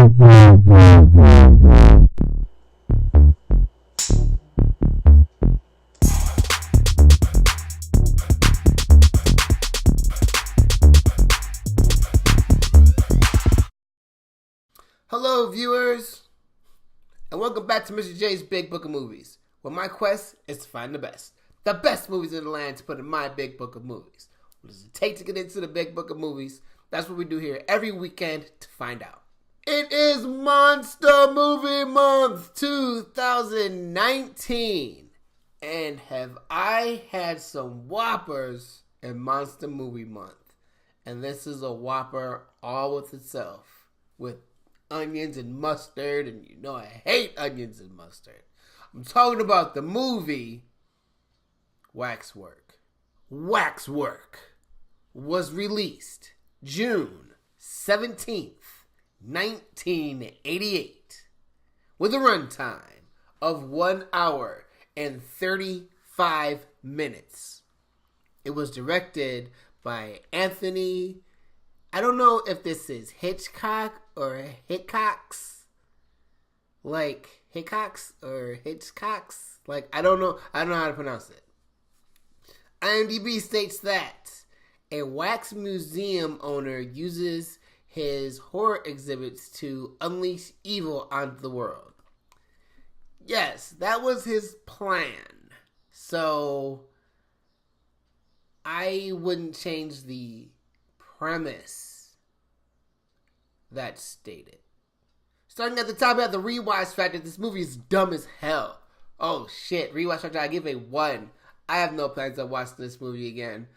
Hello, viewers, and welcome back to Mr. J's Big Book of Movies, where my quest is to find the best movies in the land to put in my Big Book of Movies. What does it take to get into the Big Book of Movies? That's what we do here every weekend to find out. It is Monster Movie Month 2019, and have I had some whoppers in Monster Movie Month. And this is a whopper all with itself, with onions and mustard, and you know I hate onions and mustard. I'm talking about the movie Waxwork. Waxwork was released June 17th, 1988, with a runtime of 1 hour and 35 minutes. It was directed by Anthony, I don't know if this is Hitchcock or Hickox. Like Hickox or Hitchcox. Like I don't know how to pronounce it. IMDb states that a wax museum owner uses his horror exhibits to unleash evil onto the world. Yes, that was his plan. So I wouldn't change the premise that's stated. Starting at the top, we have the rewatch factor. This movie is dumb as hell. Oh shit, rewatch factor, I give a 1. I have no plans of watching this movie again.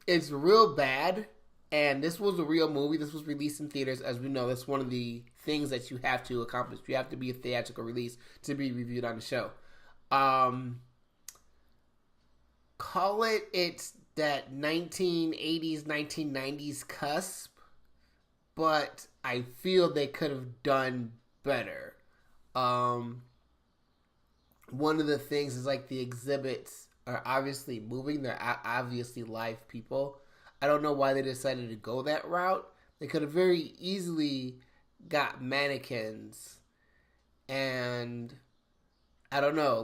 It's real bad, and this was a real movie. This was released in theaters. As we know, that's one of the things that you have to accomplish. You have to be a theatrical release to be reviewed on the show. Call it's that 1980s, 1990s cusp, but I feel they could have done better. One of the things is like the exhibits are obviously moving. They're obviously live people. I don't know why they decided to go that route. They could have very easily got mannequins, and I don't know.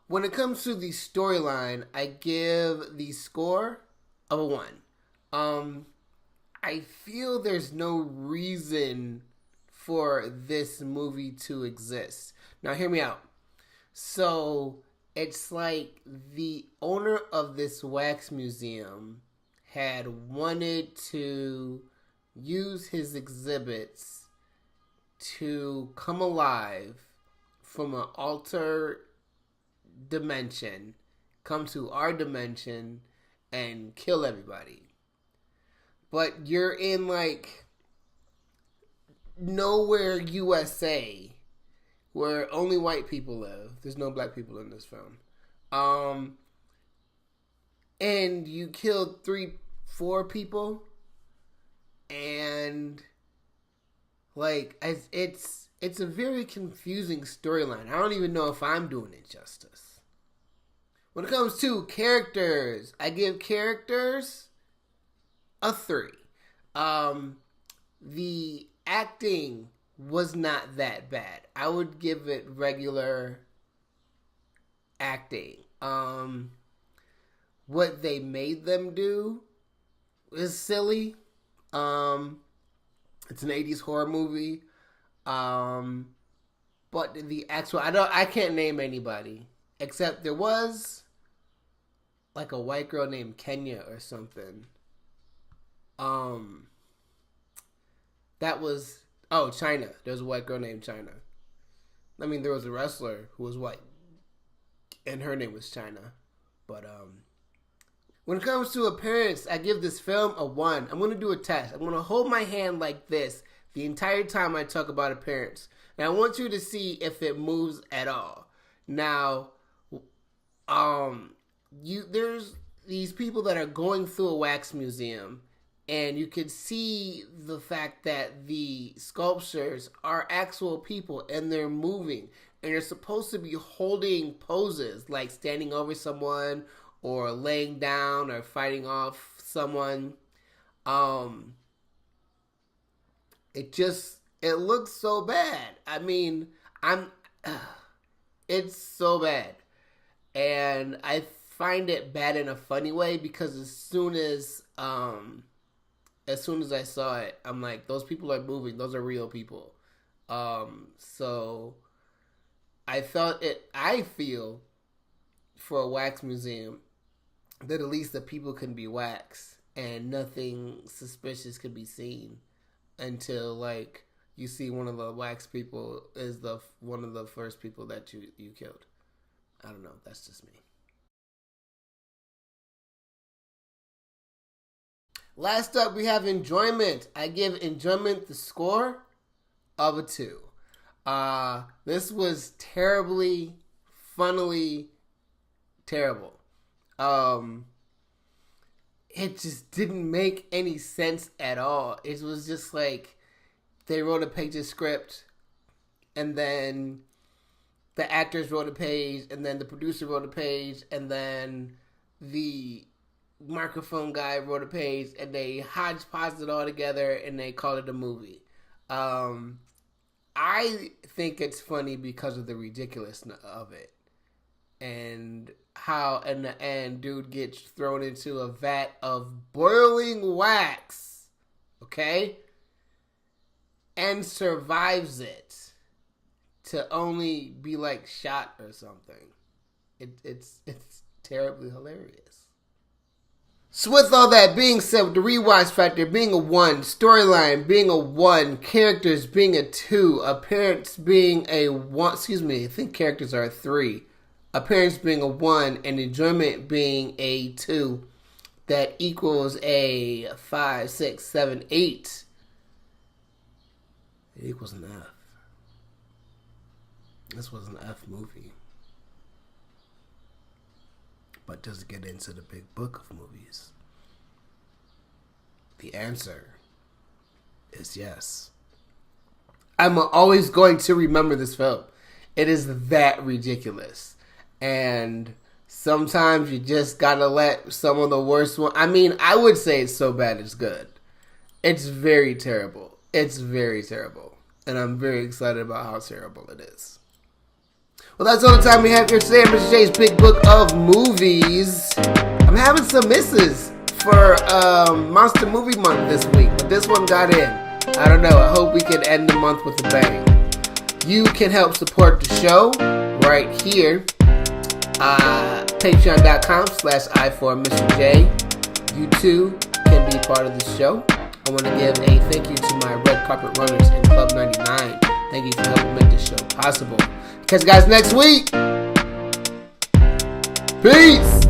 When it comes to the storyline, I give the score of a 1. I feel there's no reason for this movie to exist. Now, hear me out. So, it's like the owner of this wax museum had wanted to use his exhibits to come alive from an altered dimension, come to our dimension and kill everybody. But you're in like nowhere USA where only white people live. There's no black people in this film. And you killed 3-4 people, and like it's a very confusing storyline. I don't even know if I'm doing it justice. When it comes to characters, I give characters a 3. The acting was not that bad. I would give it regular acting. What they made them do is silly. It's an 80s horror movie. But the actual, I can't name anybody, except there was like a white girl named Kenya or something. That was, China. There was a white girl named China. I mean, there was a wrestler who was white, and her name was China. But, when it comes to appearance, I give this film a 1. I'm going to do a test. I'm going to hold my hand like this the entire time I talk about appearance. And I want you to see if it moves at all. Now, there's these people that are going through a wax museum, and you can see the fact that the sculptures are actual people and they're moving, and you're supposed to be holding poses like standing over someone or laying down or fighting off someone. it looks so bad. I mean, it's so bad. And I find it bad in a funny way because as soon as I saw it, I'm like, those people are moving. Those are real people. So I feel for a wax museum that at least the people can be wax and nothing suspicious could be seen until like you see one of the wax people is one of the first people that you killed. I don't know. That's just me. Last up, we have enjoyment. I give enjoyment the score of a 2. This was terribly, funnily terrible. It just didn't make any sense at all. It was just like they wrote a page of script, and then the actors wrote a page, and then the producer wrote a page, and then the microphone guy wrote a page, and they hodgepodged it all together, and they called it a movie. I think it's funny because of the ridiculousness of it. And how in the end, dude gets thrown into a vat of boiling wax. Okay? And survives it. To only be like shot or something. It's terribly hilarious. So with all that being said, with the rewatch factor being a 1, storyline being a 1, characters being a 2, appearance being a 1, I think characters are a 3, appearance being a 1, and enjoyment being a 2, that equals a 5, 6, 7, 8. It equals an F. This was an F movie. But does it get into the big book of movies? The answer is yes. I'm always going to remember this film. It is that ridiculous. And sometimes you just gotta let some of the worst one. I mean, I would say it's so bad it's good. It's very terrible. It's very terrible. And I'm very excited about how terrible it is. Well, that's all the time we have here today. Mr. J's Big Book of Movies. I'm having some misses for Monster Movie Month this week, but this one got in. I don't know. I hope we can end the month with a bang. You can help support the show right here. Patreon.com/I4MrJ. You too can be part of the show. I want to give a thank you to my Red Carpet Runners in Club 99. Thank you for helping make this show possible. Catch you guys next week. Peace.